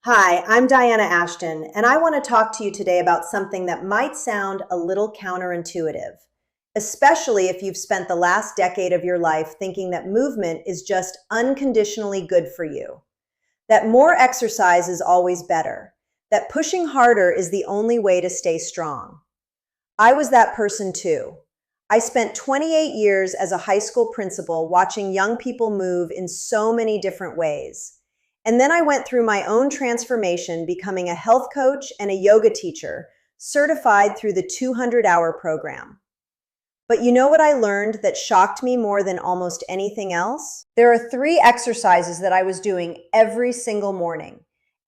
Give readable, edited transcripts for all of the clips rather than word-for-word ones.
Hi, I'm Diana Ashton, and I want to talk to you today about something that might sound a little counterintuitive, especially if you've spent the last decade of your life thinking that movement is just unconditionally good for you, that more exercise is always better, that pushing harder is the only way to stay strong. I was that person too. I spent 28 years as a high school principal watching young people move in so many different ways. And then I went through my own transformation, becoming a health coach and a yoga teacher, certified through the 200-hour program. But you know what I learned that shocked me more than almost anything else? There are three exercises that I was doing every single morning.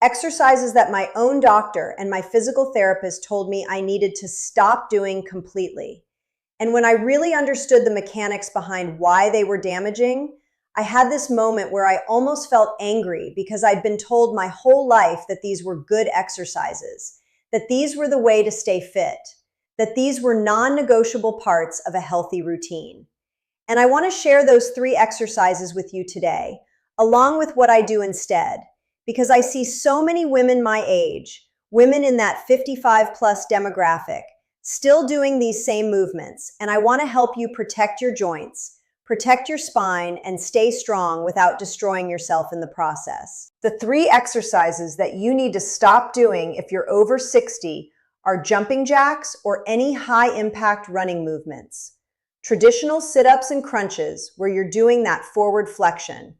Exercises that my own doctor and my physical therapist told me I needed to stop doing completely. And when I really understood the mechanics behind why they were damaging, I had this moment where I almost felt angry because I'd been told my whole life that these were good exercises, that these were the way to stay fit, that these were non-negotiable parts of a healthy routine. And I want to share those three exercises with you today, along with what I do instead, because I see so many women my age, women in that 55 plus demographic, still doing these same movements. And I want to help you protect your joints, protect your spine, and stay strong without destroying yourself in the process. The three exercises that you need to stop doing if you're over 60 are jumping jacks or any high-impact running movements, traditional sit-ups and crunches where you're doing that forward flexion,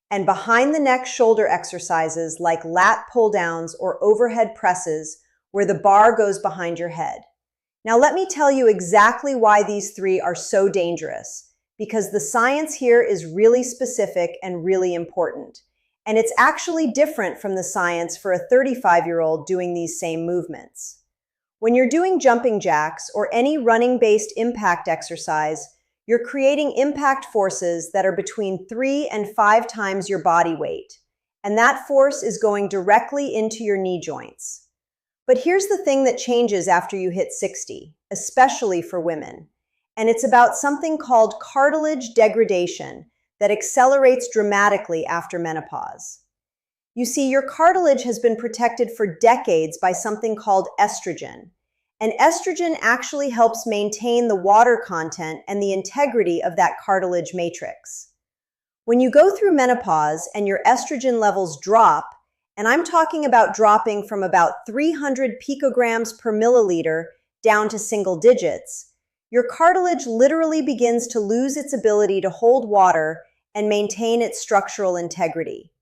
and behind the neck shoulder exercises like lat pull-downs or overhead presses where the bar goes behind your head. Now let me tell you exactly why these three are so dangerous, because the science here is really specific and really important. And it's actually different from the science for a 35-year-old doing these same movements. When you're doing jumping jacks or any running-based impact exercise, you're creating impact forces that are between 3 and 5 times your body weight. And that force is going directly into your knee joints. But here's the thing that changes after you hit 60, especially for women. And it's about something called cartilage degradation that accelerates dramatically after menopause. You see, your cartilage has been protected for decades by something called estrogen. And estrogen actually helps maintain the water content and the integrity of that cartilage matrix. When you go through menopause and your estrogen levels drop, and I'm talking about dropping from about 300 picograms per milliliter down to single digits, your cartilage literally begins to lose its ability to hold water and maintain its structural integrity.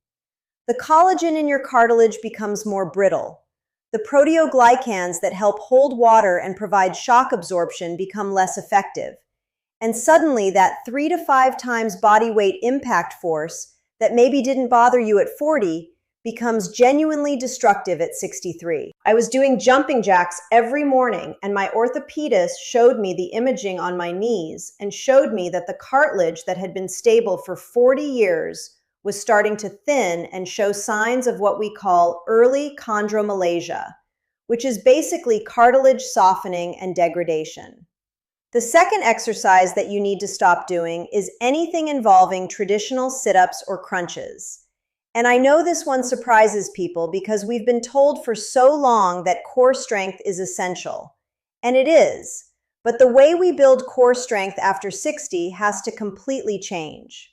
The collagen in your cartilage becomes more brittle. The proteoglycans that help hold water and provide shock absorption become less effective. And suddenly that 3 to 5 times body weight impact force that maybe didn't bother you at 40 becomes genuinely destructive at 63. I was doing jumping jacks every morning, and my orthopedist showed me the imaging on my knees and showed me that the cartilage that had been stable for 40 years was starting to thin and show signs of what we call early chondromalacia, which is basically cartilage softening and degradation. The second exercise that you need to stop doing is anything involving traditional sit-ups or crunches. And I know this one surprises people because we've been told for so long that core strength is essential. And it is. But the way we build core strength after 60 has to completely change.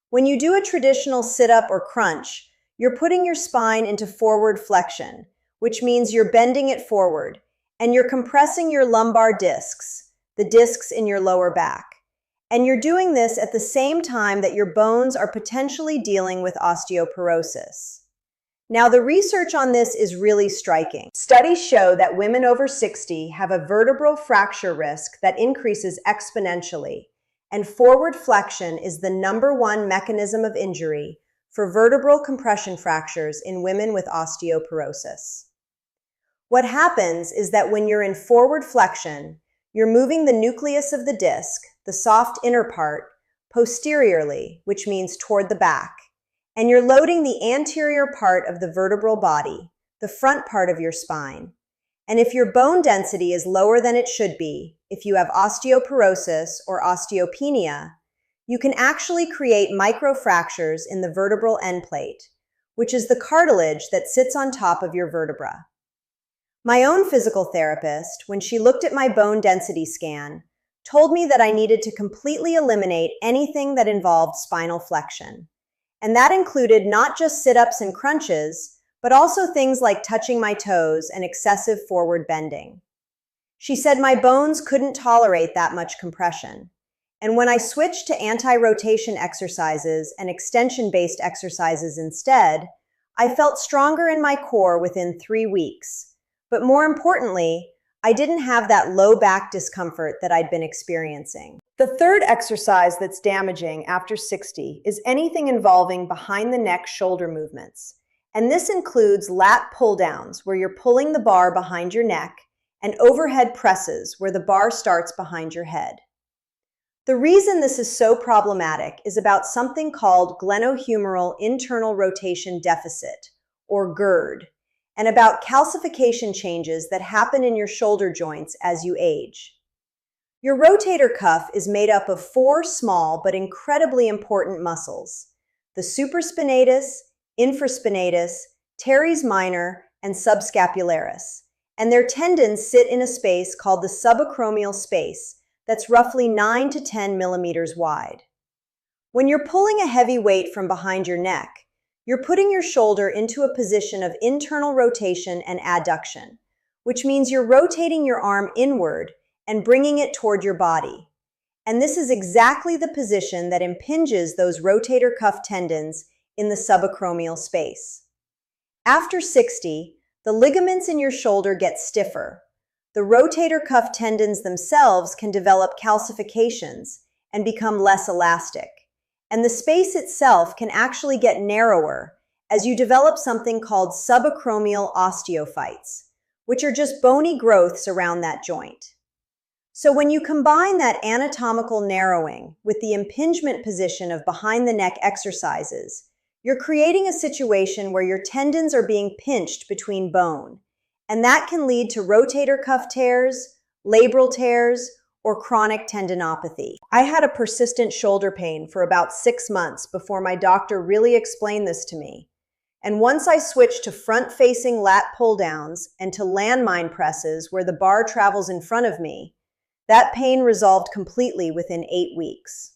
When you do a traditional sit-up or crunch, you're putting your spine into forward flexion, which means you're bending it forward, and you're compressing your lumbar discs, the discs in your lower back. And you're doing this at the same time that your bones are potentially dealing with osteoporosis. Now, the research on this is really striking. Studies show that women over 60 have a vertebral fracture risk that increases exponentially, and forward flexion is the #1 mechanism of injury for vertebral compression fractures in women with osteoporosis. What happens is that when you're in forward flexion, you're moving the nucleus of the disc, the soft inner part, posteriorly, which means toward the back, and you're loading the anterior part of the vertebral body, the front part of your spine. And if your bone density is lower than it should be, if you have osteoporosis or osteopenia, you can actually create microfractures in the vertebral end plate, which is the cartilage that sits on top of your vertebra. My own physical therapist, when she looked at my bone density scan, told me that I needed to completely eliminate anything that involved spinal flexion. And that included not just sit-ups and crunches, but also things like touching my toes and excessive forward bending. She said my bones couldn't tolerate that much compression. And when I switched to anti-rotation exercises and extension-based exercises instead, I felt stronger in my core within 3 weeks. But more importantly, I didn't have that low back discomfort that I'd been experiencing. The third exercise that's damaging after 60 is anything involving behind the neck shoulder movements. And this includes lat pull-downs, where you're pulling the bar behind your neck, and overhead presses, where the bar starts behind your head. The reason this is so problematic is about something called glenohumeral internal rotation deficit, or GERD, and about calcification changes that happen in your shoulder joints as you age. Your rotator cuff is made up of 4 small but incredibly important muscles: the supraspinatus, infraspinatus, teres minor, and subscapularis, and their tendons sit in a space called the subacromial space that's roughly 9 to 10 millimeters wide. When you're pulling a heavy weight from behind your neck, you're putting your shoulder into a position of internal rotation and adduction, which means you're rotating your arm inward and bringing it toward your body. And this is exactly the position that impinges those rotator cuff tendons in the subacromial space. After 60, the ligaments in your shoulder get stiffer. The rotator cuff tendons themselves can develop calcifications and become less elastic. And the space itself can actually get narrower as you develop something called subacromial osteophytes, which are just bony growths around that joint. So when you combine that anatomical narrowing with the impingement position of behind the neck exercises, you're creating a situation where your tendons are being pinched between bone, and that can lead to rotator cuff tears, labral tears, or chronic tendinopathy. I had a persistent shoulder pain for about 6 months before my doctor really explained this to me. And once I switched to front-facing lat pull-downs and to landmine presses where the bar travels in front of me, that pain resolved completely within 8 weeks.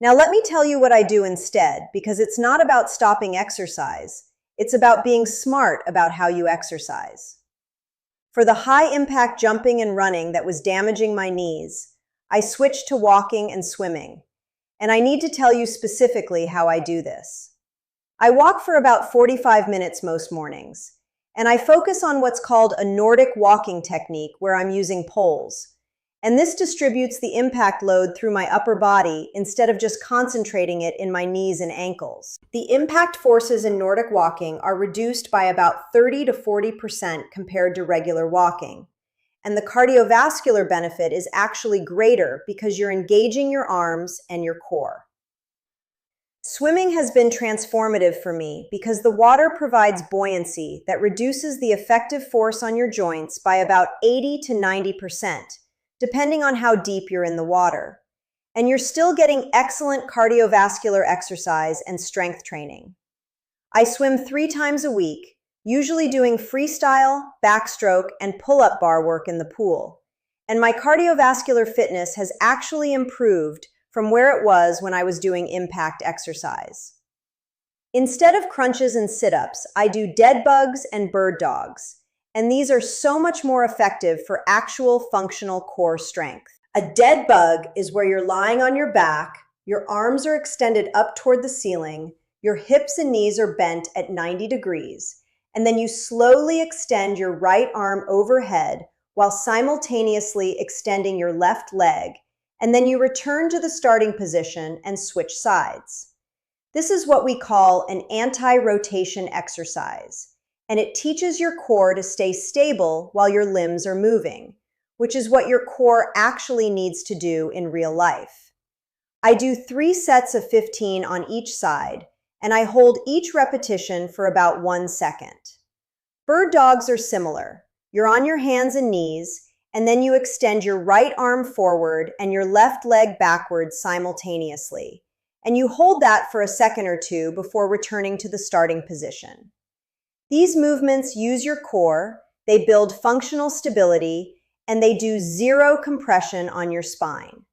Now let me tell you what I do instead, because it's not about stopping exercise. It's about being smart about how you exercise. For the high-impact jumping and running that was damaging my knees, I switched to walking and swimming. And I need to tell you specifically how I do this. I walk for about 45 minutes most mornings, and I focus on what's called a Nordic walking technique where I'm using poles. And this distributes the impact load through my upper body instead of just concentrating it in my knees and ankles. The impact forces in Nordic walking are reduced by about 30 to 40% compared to regular walking. And the cardiovascular benefit is actually greater because you're engaging your arms and your core. Swimming has been transformative for me because the water provides buoyancy that reduces the effective force on your joints by about 80 to 90%. Depending on how deep you're in the water. And you're still getting excellent cardiovascular exercise and strength training. I swim 3 times a week, usually doing freestyle, backstroke, and pull-up bar work in the pool. And my cardiovascular fitness has actually improved from where it was when I was doing impact exercise. Instead of crunches and sit-ups, I do dead bugs and bird dogs. And these are so much more effective for actual functional core strength. A dead bug is where you're lying on your back, your arms are extended up toward the ceiling, your hips and knees are bent at 90 degrees, and then you slowly extend your right arm overhead while simultaneously extending your left leg, and then you return to the starting position and switch sides. This is what we call an anti-rotation exercise. And it teaches your core to stay stable while your limbs are moving, which is what your core actually needs to do in real life. I do 3 sets of 15 on each side, and I hold each repetition for about 1 second. Bird dogs are similar. You're on your hands and knees, and then you extend your right arm forward and your left leg backwards simultaneously. and you hold that for a second or two before returning to the starting position. These movements use your core, they build functional stability, and they do zero compression on your spine.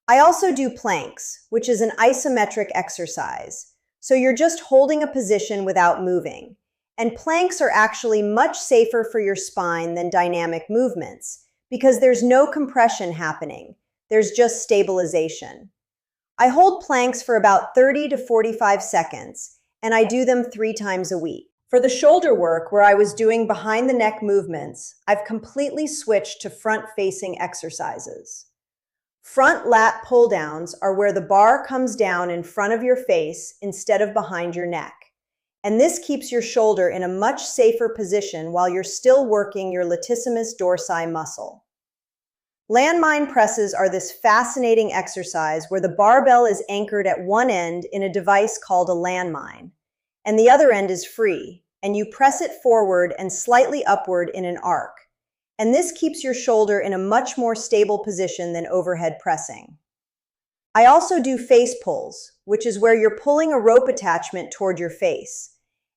I also do planks, which is an isometric exercise. So you're just holding a position without moving. And planks are actually much safer for your spine than dynamic movements because there's no compression happening. There's just stabilization. I hold planks for about 30 to 45 seconds, and I do them 3 times a week. For the shoulder work, where I was doing behind the neck movements, I've completely switched to front-facing exercises. Front lat pull-downs are where the bar comes down in front of your face instead of behind your neck. And this keeps your shoulder in a much safer position while you're still working your latissimus dorsi muscle. Landmine presses are this fascinating exercise where the barbell is anchored at one end in a device called a landmine, and the other end is free, and you press it forward and slightly upward in an arc. And this keeps your shoulder in a much more stable position than overhead pressing. I also do face pulls, which is where you're pulling a rope attachment toward your face.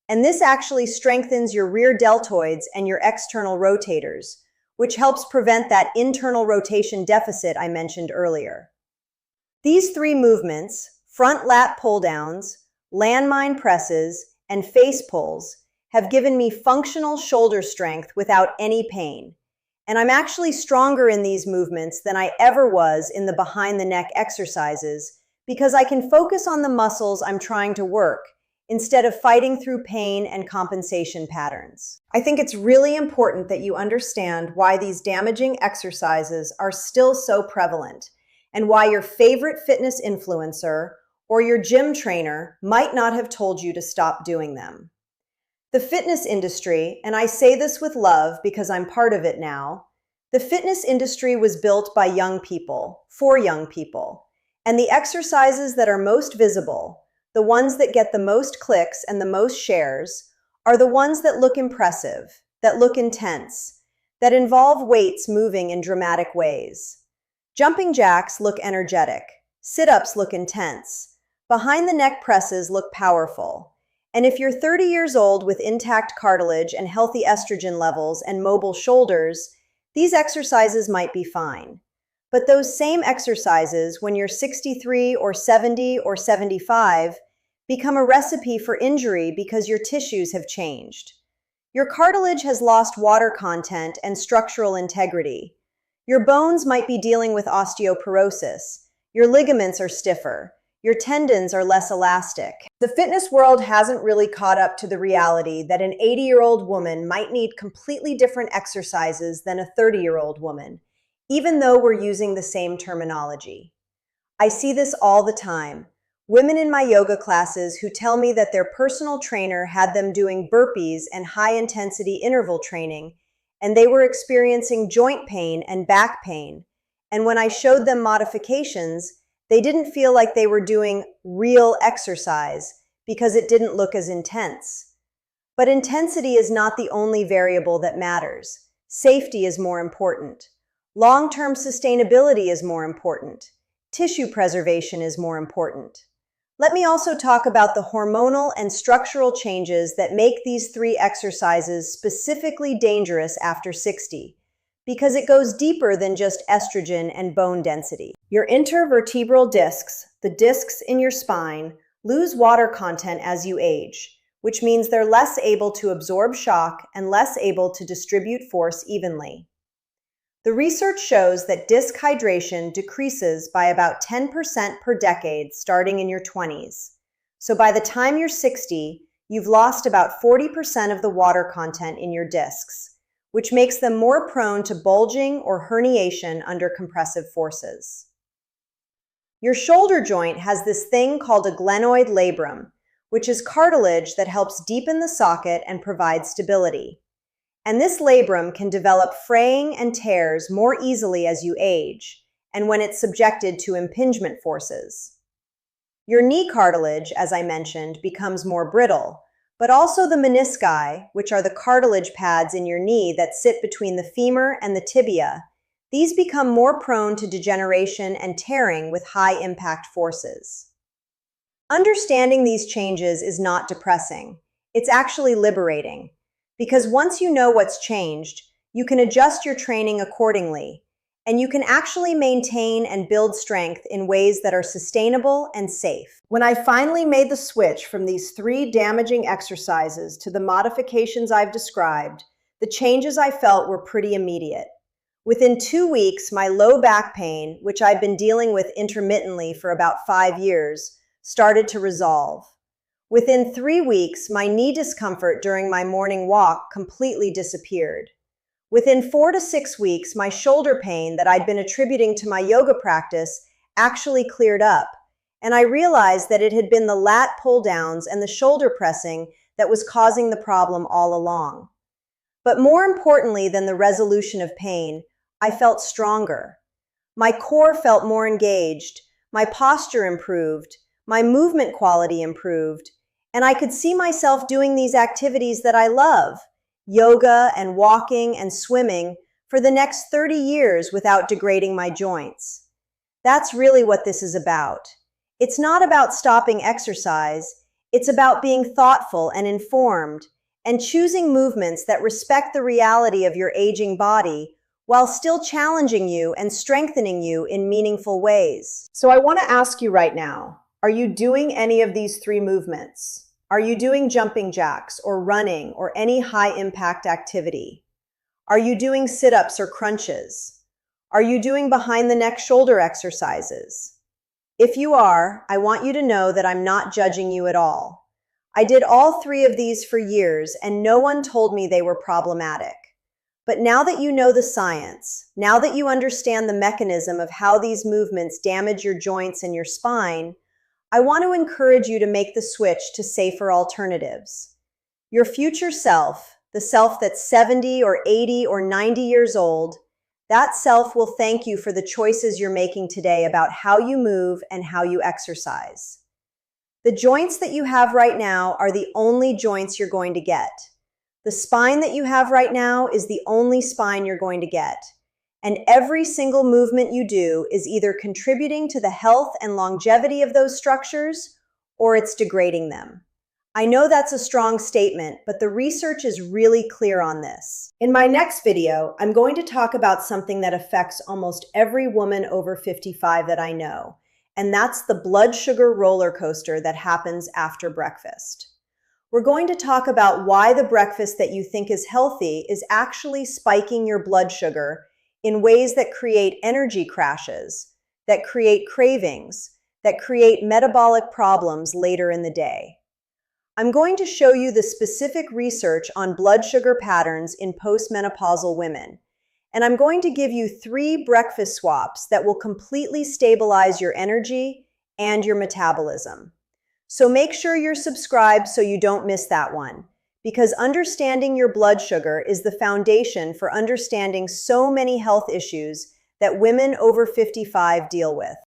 And this actually strengthens your rear deltoids and your external rotators, which helps prevent that internal rotation deficit I mentioned earlier. These 3 movements, front lat pull-downs, landmine presses, and face pulls, have given me functional shoulder strength without any pain. And I'm actually stronger in these movements than I ever was in the behind the neck exercises because I can focus on the muscles I'm trying to work instead of fighting through pain and compensation patterns. I think it's really important that you understand why these damaging exercises are still so prevalent and why your favorite fitness influencer or your gym trainer might not have told you to stop doing them. The fitness industry, and I say this with love because I'm part of it now, the fitness industry was built by young people, for young people, and the exercises that are most visible, the ones that get the most clicks and the most shares, are the ones that look impressive, that look intense, that involve weights moving in dramatic ways. Jumping jacks look energetic, sit-ups look intense, behind the neck presses look powerful. And if you're 30 years old with intact cartilage and healthy estrogen levels and mobile shoulders, these exercises might be fine. But those same exercises, when you're 63 or 70 or 75, become a recipe for injury because your tissues have changed. Your cartilage has lost water content and structural integrity. Your bones might be dealing with osteoporosis. Your ligaments are stiffer. Your tendons are less elastic. The fitness world hasn't really caught up to the reality that an 80-year-old woman might need completely different exercises than a 30-year-old woman, even though we're using the same terminology. I see this all the time. Women in my yoga classes who tell me that their personal trainer had them doing burpees and high-intensity interval training, and they were experiencing joint pain and back pain. And when I showed them modifications, they didn't feel like they were doing real exercise because it didn't look as intense. But intensity is not the only variable that matters. Safety is more important. Long-term sustainability is more important. Tissue preservation is more important. Let me also talk about the hormonal and structural changes that make these 3 exercises specifically dangerous after 60. Because it goes deeper than just estrogen and bone density. Your intervertebral discs, the discs in your spine, lose water content as you age, which means they're less able to absorb shock and less able to distribute force evenly. The research shows that disc hydration decreases by about 10% per decade starting in your 20s. So by the time you're 60, you've lost about 40% of the water content in your discs, which makes them more prone to bulging or herniation under compressive forces. Your shoulder joint has this thing called a glenoid labrum, which is cartilage that helps deepen the socket and provide stability. And this labrum can develop fraying and tears more easily as you age, and when it's subjected to impingement forces. Your knee cartilage, as I mentioned, becomes more brittle, but also the menisci, which are the cartilage pads in your knee that sit between the femur and the tibia, these become more prone to degeneration and tearing with high impact forces. Understanding these changes is not depressing. It's actually liberating. Because once you know what's changed, you can adjust your training accordingly, and you can actually maintain and build strength in ways that are sustainable and safe. When I finally made the switch from these 3 damaging exercises to the modifications I've described, the changes I felt were pretty immediate. Within 2 weeks, my low back pain, which I've been dealing with intermittently for about 5 years, started to resolve. Within 3 weeks, my knee discomfort during my morning walk completely disappeared. Within 4 to 6 weeks, my shoulder pain that I'd been attributing to my yoga practice actually cleared up, and I realized that it had been the lat pull-downs and the shoulder pressing that was causing the problem all along. But more importantly than the resolution of pain, I felt stronger. My core felt more engaged, my posture improved, my movement quality improved, and I could see myself doing these activities that I love, yoga and walking and swimming, for the next 30 years without degrading my joints. That's really what this is about. It's not about stopping exercise, it's about being thoughtful and informed, and choosing movements that respect the reality of your aging body while still challenging you and strengthening you in meaningful ways. So I want to ask you right now, are you doing any of these 3 movements? Are you doing jumping jacks or running or any high-impact activity? Are you doing sit-ups or crunches? Are you doing behind-the-neck shoulder exercises? If you are, I want you to know that I'm not judging you at all. I did all 3 of these for years, and no one told me they were problematic. But now that you know the science, now that you understand the mechanism of how these movements damage your joints and your spine, I want to encourage you to make the switch to safer alternatives. Your future self, the self that's 70 or 80 or 90 years old, that self will thank you for the choices you're making today about how you move and how you exercise. The joints that you have right now are the only joints you're going to get. The spine that you have right now is the only spine you're going to get. And every single movement you do is either contributing to the health and longevity of those structures, or it's degrading them. I know that's a strong statement, but the research is really clear on this. In my next video, I'm going to talk about something that affects almost every woman over 55 that I know, and that's the blood sugar roller coaster that happens after breakfast. We're going to talk about why the breakfast that you think is healthy is actually spiking your blood sugar in ways that create energy crashes, that create cravings, that create metabolic problems later in the day. I'm going to show you the specific research on blood sugar patterns in postmenopausal women, and I'm going to give you 3 breakfast swaps that will completely stabilize your energy and your metabolism. So make sure you're subscribed so you don't miss that one, because understanding your blood sugar is the foundation for understanding so many health issues that women over 55 deal with.